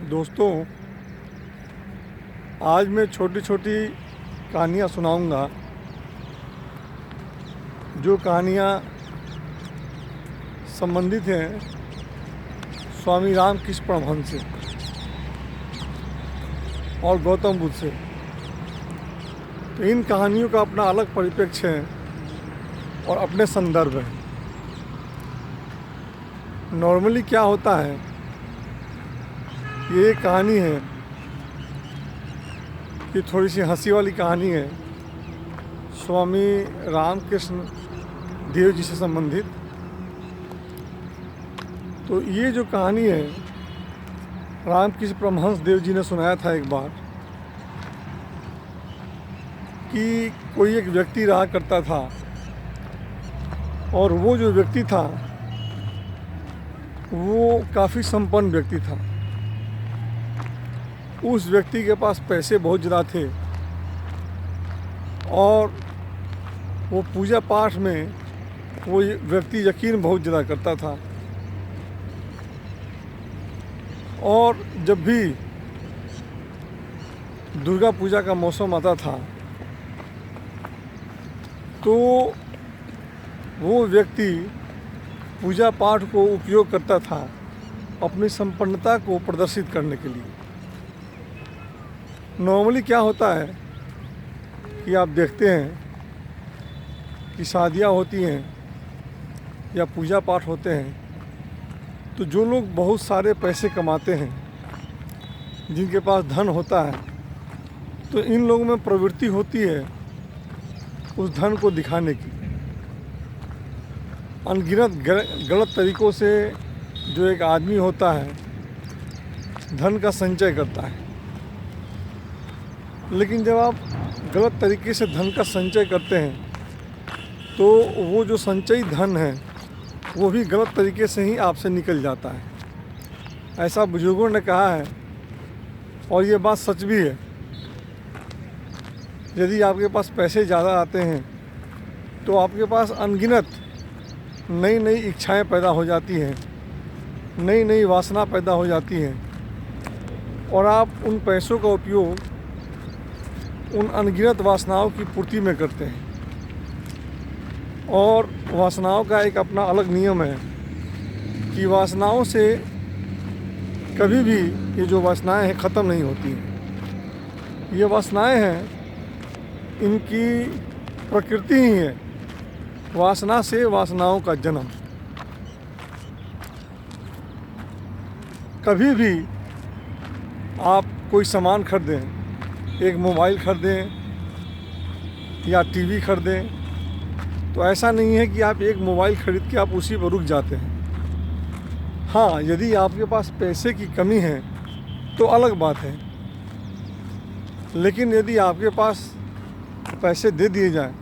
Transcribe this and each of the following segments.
दोस्तों, आज मैं छोटी छोटी कहानियाँ सुनाऊंगा। जो कहानियाँ संबंधित हैं स्वामी रामकृष्ण परमहंस से और गौतम बुद्ध से। तो इन कहानियों का अपना अलग परिप्रेक्ष्य है और अपने संदर्भ है। नॉर्मली क्या होता है, ये कहानी है कि थोड़ी सी हंसी वाली कहानी है स्वामी रामकृष्ण देव जी से संबंधित। तो ये जो कहानी है रामकृष्ण परमहंस देव जी ने सुनाया था एक बार कि कोई एक व्यक्ति रहा करता था और वो जो व्यक्ति था वो काफ़ी संपन्न व्यक्ति था। उस व्यक्ति के पास पैसे बहुत ज़्यादा थे और वो पूजा पाठ में वो व्यक्ति यकीन बहुत ज़्यादा करता था। और जब भी दुर्गा पूजा का मौसम आता था तो वो व्यक्ति पूजा पाठ को उपयोग करता था अपनी संपन्नता को प्रदर्शित करने के लिए। नॉर्मली क्या होता है कि आप देखते हैं कि शादियाँ होती हैं या पूजा पाठ होते हैं तो जो लोग बहुत सारे पैसे कमाते हैं, जिनके पास धन होता है, तो इन लोगों में प्रवृत्ति होती है उस धन को दिखाने की। अनगिनत गलत तरीक़ों से जो एक आदमी होता है धन का संचय करता है, लेकिन जब आप गलत तरीके से धन का संचय करते हैं तो वो जो संचयी धन है वो भी गलत तरीके से ही आपसे निकल जाता है। ऐसा बुजुर्गों ने कहा है और ये बात सच भी है। यदि आपके पास पैसे ज़्यादा आते हैं तो आपके पास अनगिनत नई नई इच्छाएं पैदा हो जाती हैं, नई नई वासना पैदा हो जाती हैं और आप उन पैसों का उपयोग उन अनगिनत वासनाओं की पूर्ति में करते हैं। और वासनाओं का एक अपना अलग नियम है कि वासनाओं से कभी भी ये जो वासनाएं हैं ख़त्म नहीं होती हैं। ये वासनाएं हैं, इनकी प्रकृति ही है वासना से वासनाओं का जन्म। कभी भी आप कोई सामान खरीदें, एक मोबाइल खरीदें या टीवी खरीदें, तो ऐसा नहीं है कि आप एक मोबाइल ख़रीद के आप उसी पर रुक जाते हैं। हाँ, यदि आपके पास पैसे की कमी है तो अलग बात है, लेकिन यदि आपके पास पैसे दे दिए जाएं,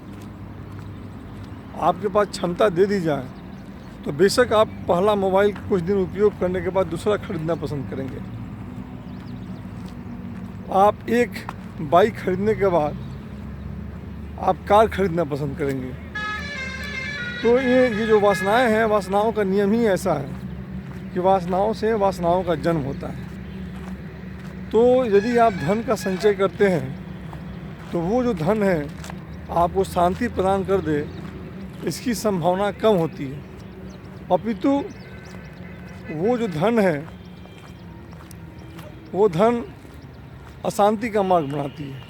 आपके पास क्षमता दे दी जाए, तो बेशक आप पहला मोबाइल कुछ दिन उपयोग करने के बाद दूसरा खरीदना पसंद करेंगे। आप एक बाइक खरीदने के बाद आप कार खरीदना पसंद करेंगे। तो ये जो वासनाएं हैं, वासनाओं का नियम ही ऐसा है कि वासनाओं से वासनाओं का जन्म होता है। तो यदि आप धन का संचय करते हैं तो वो जो धन है आपको शांति प्रदान कर दे, इसकी संभावना कम होती है। अपितु वो जो धन है वो धन अशांति का मार्ग बनाती है।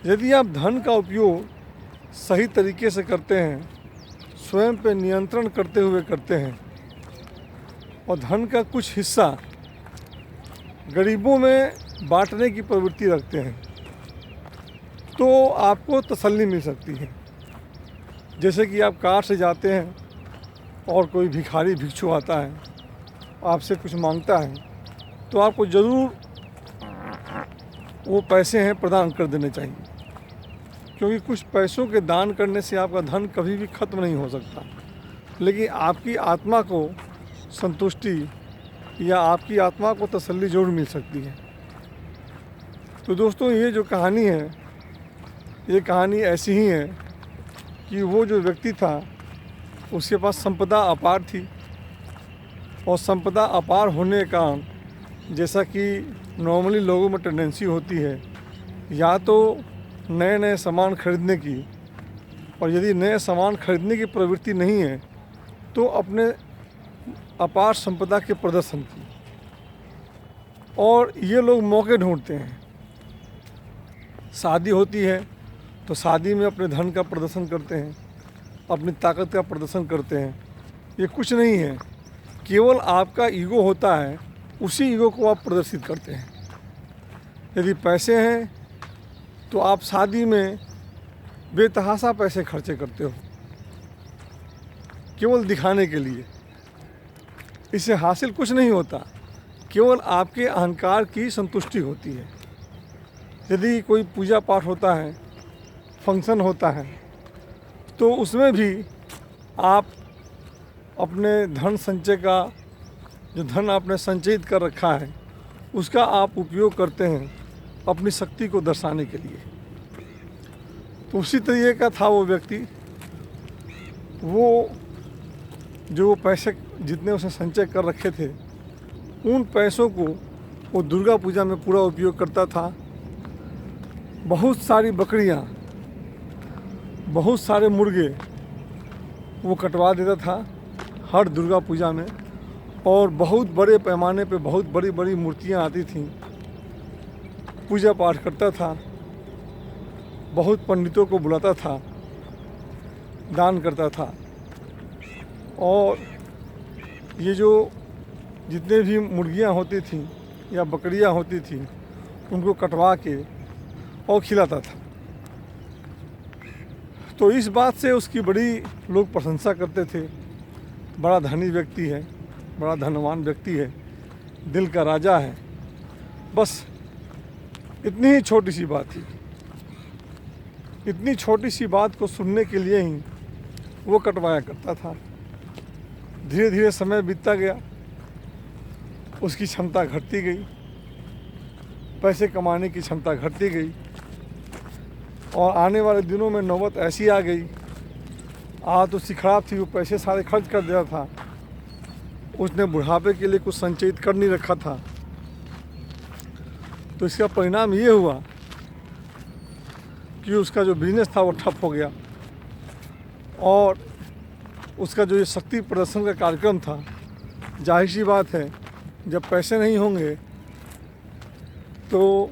यदि आप धन का उपयोग सही तरीके से करते हैं, स्वयं पे नियंत्रण करते हुए करते हैं और धन का कुछ हिस्सा गरीबों में बांटने की प्रवृत्ति रखते हैं, तो आपको तसल्ली मिल सकती है। जैसे कि आप कार से जाते हैं और कोई भिखारी भिक्षु आता है, आपसे कुछ मांगता है, तो आपको ज़रूर वो पैसे हैं प्रदान कर देने चाहिए, क्योंकि कुछ पैसों के दान करने से आपका धन कभी भी ख़त्म नहीं हो सकता, लेकिन आपकी आत्मा को संतुष्टि या आपकी आत्मा को तसल्ली ज़रूर मिल सकती है। तो दोस्तों, ये जो कहानी है, ये कहानी ऐसी ही है कि वो जो व्यक्ति था उसके पास संपदा अपार थी और संपदा अपार होने के कारण जैसा कि नॉर्मली लोगों में टेंडेंसी होती है, या तो नए नए सामान खरीदने की, और यदि नए सामान खरीदने की प्रवृत्ति नहीं है तो अपने अपार संपदा के प्रदर्शन की। और ये लोग मौके ढूंढते हैं। शादी होती है तो शादी में अपने धन का प्रदर्शन करते हैं, अपनी ताकत का प्रदर्शन करते हैं। ये कुछ नहीं है, केवल आपका ईगो होता है, उसी ईगो को आप प्रदर्शित करते हैं। यदि पैसे हैं तो आप शादी में बेतहाशा पैसे खर्चे करते हो केवल दिखाने के लिए। इससे हासिल कुछ नहीं होता, केवल आपके अहंकार की संतुष्टि होती है। यदि कोई पूजा पाठ होता है, फंक्शन होता है, तो उसमें भी आप अपने धन संचय का, जो धन आपने संचयित कर रखा है, उसका आप उपयोग करते हैं अपनी शक्ति को दर्शाने के लिए। तो उसी तरीके का था वो व्यक्ति। वो जो पैसे जितने उसने संचय कर रखे थे, उन पैसों को वो दुर्गा पूजा में पूरा उपयोग करता था। बहुत सारी बकरियां, बहुत सारे मुर्गे वो कटवा देता था हर दुर्गा पूजा में, और बहुत बड़े पैमाने पे बहुत बड़ी बड़ी मूर्तियां आती थीं। पूजा पाठ करता था, बहुत पंडितों को बुलाता था, दान करता था। और ये जो जितने भी मुर्गियां होती थीं या बकरियां होती थीं, उनको कटवा के और खिलाता था। तो इस बात से उसकी बड़ी लोग प्रशंसा करते थे। बड़ा धनी व्यक्ति है, बड़ा धनवान व्यक्ति है, दिल का राजा है। बस इतनी ही छोटी सी बात थी। इतनी छोटी सी बात को सुनने के लिए ही वो कटवाया करता था। धीरे धीरे समय बीतता गया, उसकी क्षमता घटती गई, पैसे कमाने की क्षमता घटती गई, और आने वाले दिनों में नौबत ऐसी आ गई, उसकी खराब थी, वो पैसे सारे खर्च कर दिया था। उसने बुढ़ापे के लिए कुछ संचयित कर नहीं रखा था। तो इसका परिणाम ये हुआ कि उसका जो बिजनेस था वो ठप हो गया, और उसका जो ये शक्ति प्रदर्शन का कार्यक्रम था, जाहिर सी बात है जब पैसे नहीं होंगे तो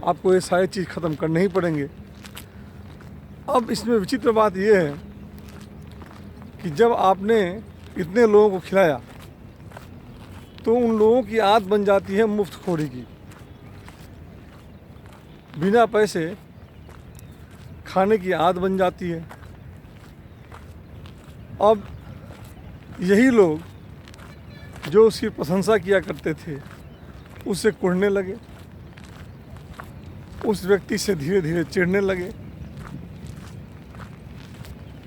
आपको ये सारी चीज़ ख़त्म करने ही पड़ेंगे। अब इसमें विचित्र बात यह है कि जब आपने इतने लोगों को खिलाया तो उन लोगों की आदत बन जाती है मुफ्तखोरी की। बिना पैसे खाने की आदत बन जाती है। अब यही लोग जो उसकी प्रशंसा किया करते थे, उससे कुढ़ने लगे, उस व्यक्ति से धीरे धीरे चिढ़ने लगे।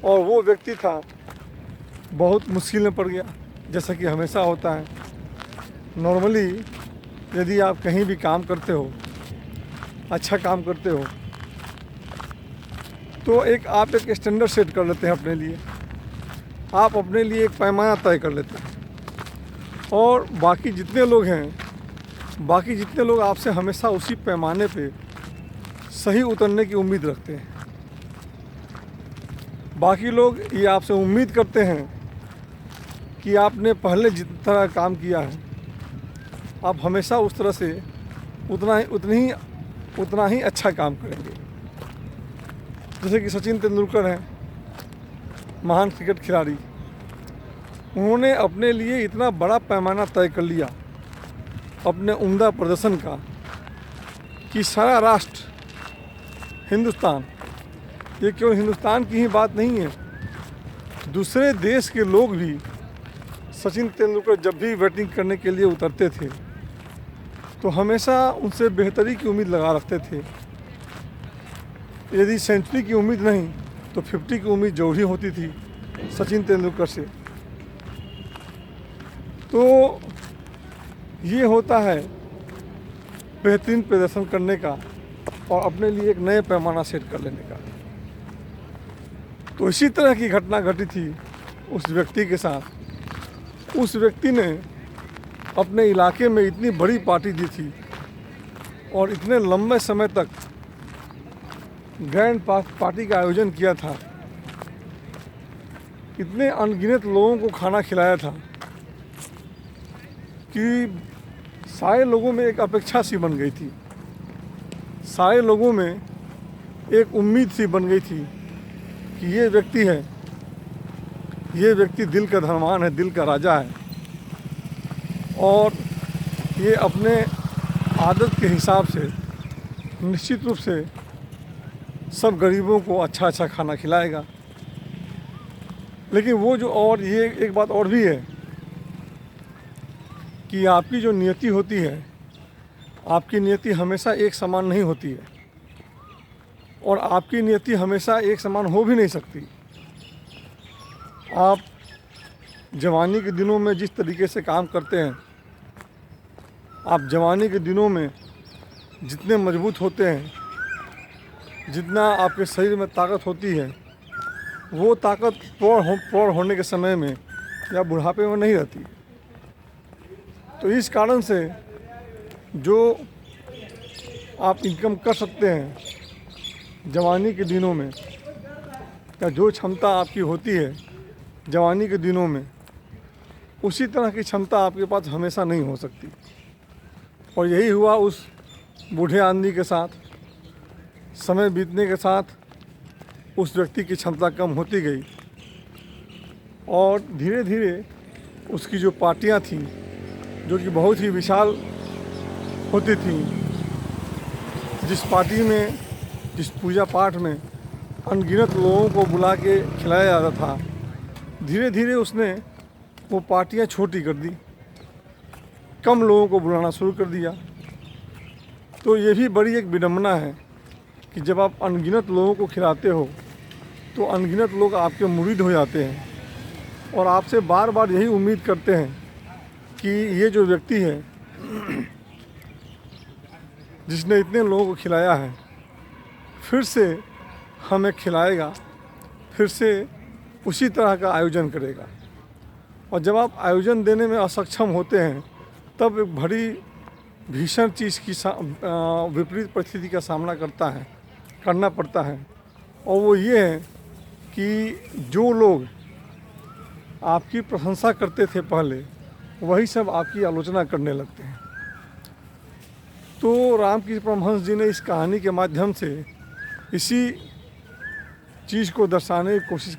और वो व्यक्ति था बहुत मुश्किल में पड़ गया, जैसा कि हमेशा होता है। नॉर्मली यदि आप कहीं भी काम करते हो, अच्छा काम करते हो, तो आप एक स्टैंडर्ड सेट कर लेते हैं अपने लिए। आप अपने लिए एक पैमाना तय कर लेते हैं, और बाकी जितने लोग आपसे हमेशा उसी पैमाने पे सही उतरने की उम्मीद रखते हैं। बाकी लोग ये आपसे उम्मीद करते हैं कि आपने पहले जिस तरह काम किया है, आप हमेशा उस तरह से उतना ही अच्छा काम करेंगे। जैसे कि सचिन तेंदुलकर हैं, महान क्रिकेट खिलाड़ी। उन्होंने अपने लिए इतना बड़ा पैमाना तय कर लिया अपने उम्दा प्रदर्शन का कि सारा राष्ट्र, हिंदुस्तान, ये केवल हिंदुस्तान की ही बात नहीं है, दूसरे देश के लोग भी सचिन तेंदुलकर जब भी बैटिंग करने के लिए उतरते थे तो हमेशा उनसे बेहतरी की उम्मीद लगा रखते थे। यदि सेंचुरी की उम्मीद नहीं तो 50 की उम्मीद जरूरी होती थी सचिन तेंदुलकर से। तो ये होता है बेहतरीन प्रदर्शन करने का और अपने लिए एक नए पैमाना सेट कर लेने का। तो इसी तरह की घटना घटी थी उस व्यक्ति के साथ। उस व्यक्ति ने अपने इलाके में इतनी बड़ी पार्टी दी थी और इतने लंबे समय तक ग्रैंड पार्टी का आयोजन किया था, इतने अनगिनत लोगों को खाना खिलाया था कि सारे लोगों में एक अपेक्षा सी बन गई थी, सारे लोगों में एक उम्मीद सी बन गई थी कि ये व्यक्ति है, ये व्यक्ति दिल का धनवान है, दिल का राजा है और ये अपने आदत के हिसाब से निश्चित रूप से सब गरीबों को अच्छा अच्छा खाना खिलाएगा। लेकिन वो जो और ये एक बात और भी है कि आपकी जो नियति होती है, आपकी नियति हमेशा एक समान नहीं होती है और आपकी नियति हमेशा एक समान हो भी नहीं सकती। आप जवानी के दिनों में जिस तरीके से काम करते हैं, आप जवानी के दिनों में जितने मजबूत होते हैं, जितना आपके शरीर में ताकत होती है, वो ताकत प्रौढ़ होने के समय में या बुढ़ापे में नहीं रहती। तो इस कारण से जो आप इनकम कर सकते हैं जवानी के दिनों में, या जो क्षमता आपकी होती है जवानी के दिनों में, उसी तरह की क्षमता आपके पास हमेशा नहीं हो सकती। और यही हुआ उस बूढ़े आदमी के साथ। समय बीतने के साथ उस व्यक्ति की क्षमता कम होती गई और धीरे धीरे उसकी जो पार्टियां थीं, जो कि बहुत ही विशाल होती थीं, जिस पार्टी में, जिस पूजा पाठ में अनगिनत लोगों को बुला के खिलाया जाता था, धीरे धीरे उसने वो पार्टियां छोटी कर दी, कम लोगों को बुलाना शुरू कर दिया। तो ये भी बड़ी एक विडंबना है कि जब आप अनगिनत लोगों को खिलाते हो तो अनगिनत लोग आपके मुरीद हो जाते हैं और आपसे बार बार यही उम्मीद करते हैं कि ये जो व्यक्ति है जिसने इतने लोगों को खिलाया है, फिर से हमें खिलाएगा, फिर से उसी तरह का आयोजन करेगा। और जब आप आयोजन देने में असक्षम होते हैं, तब एक बड़ी भीषण चीज़ की विपरीत परिस्थिति का सामना करना पड़ता है। और वो ये है कि जो लोग आपकी प्रशंसा करते थे पहले, वही सब आपकी आलोचना करने लगते हैं। तो रामकृष्ण परमहंस जी ने इस कहानी के माध्यम से इसी चीज़ को दर्शाने की कोशिश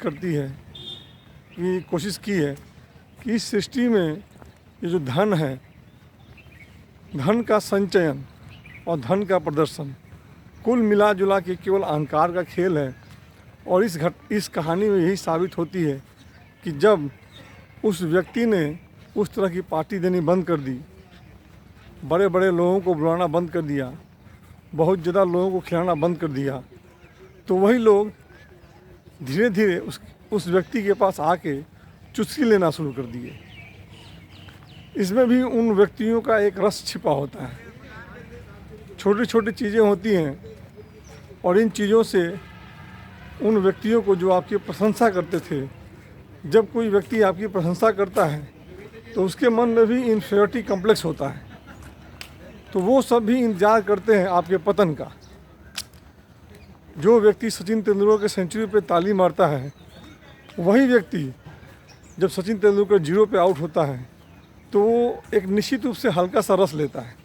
की है कि इस सृष्टि में ये जो धन है, धन का संचयन और धन का प्रदर्शन कुल मिला जुला के केवल अहंकार का खेल है। और इस कहानी में यही साबित होती है कि जब उस व्यक्ति ने उस तरह की पार्टी देनी बंद कर दी, बड़े बड़े लोगों को बुलाना बंद कर दिया, बहुत ज़्यादा लोगों को खिलाना बंद कर दिया, तो वही लोग धीरे धीरे उस व्यक्ति के पास आके चुस्की लेना शुरू कर दिए। इसमें भी उन व्यक्तियों का एक रस छिपा होता है। छोटी छोटी चीज़ें होती हैं और इन चीज़ों से उन व्यक्तियों को जो आपकी प्रशंसा करते थे, जब कोई व्यक्ति आपकी प्रशंसा करता है तो उसके मन में भी इन्फीरियरिटी कॉम्प्लेक्स होता है। तो वो सब भी इंतजार करते हैं आपके पतन का। जो व्यक्ति सचिन तेंदुलकर के सेंचुरी पे ताली मारता है, वही व्यक्ति जब सचिन तेंदुलकर 0 पे आउट होता है तो वो एक निश्चित रूप से हल्का सा रस लेता है,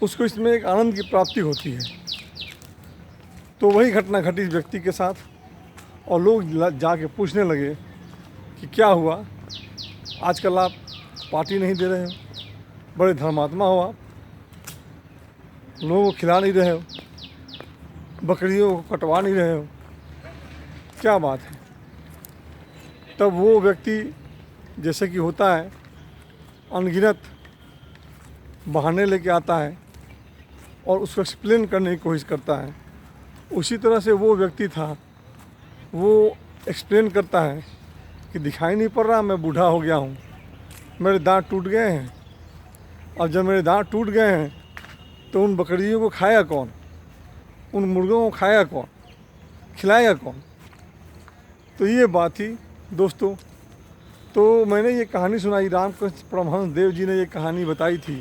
उसको इसमें एक आनंद की प्राप्ति होती है। तो वही घटना घटी इस व्यक्ति के साथ और लोग जाके पूछने लगे कि क्या हुआ, आजकल आप पार्टी नहीं दे रहे हो, बड़े धर्मात्मा हो आप, लोगों को खिला नहीं रहे हो, बकरियों को कटवा नहीं रहे हो, क्या बात है। तब वो व्यक्ति, जैसे कि होता है, अनगिनत बहाने लेके आता है और उसको एक्सप्लेन करने की कोशिश करता है। उसी तरह से वो व्यक्ति था, वो एक्सप्लेन करता है कि दिखाई नहीं पड़ रहा, मैं बूढ़ा हो गया हूँ, मेरे दांत टूट गए हैं, और जब मेरे दांत टूट गए हैं तो उन बकरियों को खाएगा कौन, उन मुर्गों को खाएगा कौन, खिलाएगा कौन। तो ये बात थी दोस्तों। तो मैंने ये कहानी सुनाई, रामकृष्ण परमहंस देव जी ने ये कहानी बताई थी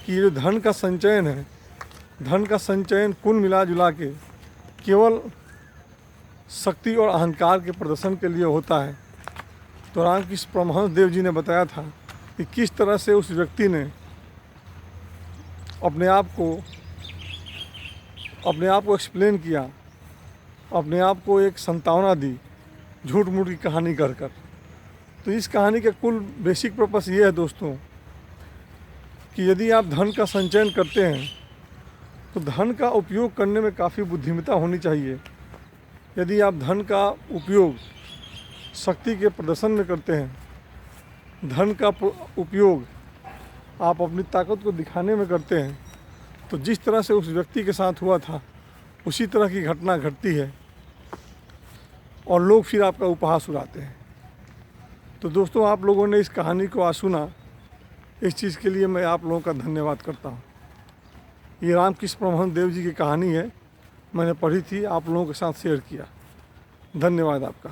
कि ये जो धन का संचयन है, धन का संचयन कुल मिला जुला के केवल शक्ति और अहंकार के प्रदर्शन के लिए होता है। तो रामकृष्ण परमहंस देव जी ने बताया था कि किस तरह से उस व्यक्ति ने अपने आप को एक्सप्लेन किया, अपने आप को एक संतावना दी झूठ मूठ की कहानी कर कर। तो इस कहानी का कुल बेसिक पर्पस ये है दोस्तों कि यदि आप धन का संचयन करते हैं तो धन का उपयोग करने में काफ़ी बुद्धिमत्ता होनी चाहिए। यदि आप धन का उपयोग शक्ति के प्रदर्शन में करते हैं, धन का उपयोग आप अपनी ताकत को दिखाने में करते हैं, तो जिस तरह से उस व्यक्ति के साथ हुआ था उसी तरह की घटना घटती है और लोग फिर आपका उपहास उड़ाते हैं। तो दोस्तों, आप लोगों ने इस कहानी को आज सुना, इस चीज़ के लिए मैं आप लोगों का धन्यवाद करता हूँ। ये रामकृष्ण परमहंस देव जी की कहानी है, मैंने पढ़ी थी, आप लोगों के साथ शेयर किया। धन्यवाद आपका।